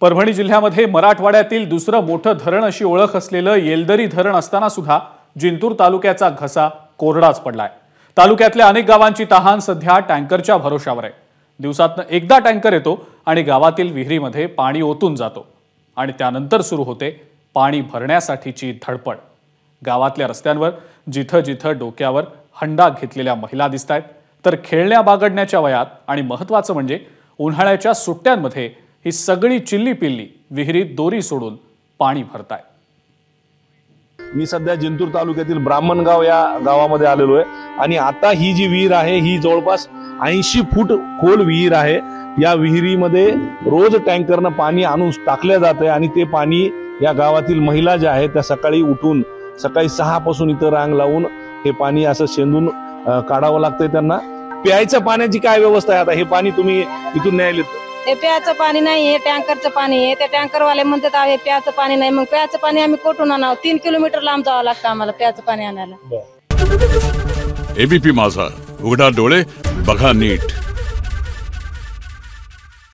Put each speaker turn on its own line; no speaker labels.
परभणी जिल्ह्यामध्ये मराठवाड्यातील दुसरं मोठं धरण अशी ओळख असलेलं येलदरी धरण असताना सुद्धा जिंतूर तालुक्याचा घसा कोरडाच पडलाय। तालुक्यातल्या अनेक गावांची तहान सध्या टँकरच्या भरोशावर आहे। दिवसातनं एकदा टँकर येतो आणि गावातील विहिरीमध्ये पाणी ओतून जातो आणि त्यानंतर सुरू होते पाणी भरण्यासाठीची धडपड। गावातल्या रस्त्यांवर जिथं जिथं डोक्यावर हंडा घेतलेल्या महिला दिसतायत, तर खेळण्या बागडण्याच्या वयात आणि महत्त्वाचं म्हणजे उन्हाळ्याच्या सुट्ट्यांमध्ये ही सगळी चिल्ली पिल्ली विहिरीत दोरी सोडून पाणी भरतायत।
मी सध्या जिंतूर तालुक्यातील ब्राह्मणगाव या गावामध्ये आलेलो आहे आणि आता ही जी विहीर आहे ही जवळपास 80 फूट खोल विहीर आहे। या विहिरीमध्ये रोज टँकरनं पाणी आणून टाकले जाते आणि ते पाणी या गावातील महिला ज्या आहेत त्या सकाळी उठून सकाळी 6 पासून इथं रांग लावून हे पाणी असं शेंदून काढावं लागतंय त्यांना। प्यायच्या पाण्याची काय व्यवस्था आहे? आता हे पाणी तुम्ही इथून न्यायले?
हे प्यायचं पाणी नाही, हे टँकरचं पाणी आहे। त्या टँकरवाले म्हणतात हे प्यायचं पाणी नाही, मग प्यायचं पाणी आम्ही कुठून आणावं? 3 किलोमीटर लांब जावं लागतं आम्हाला प्यायचं पाणी आणायला।
एबीपी माझा, उघडा डोळे बघा नीट।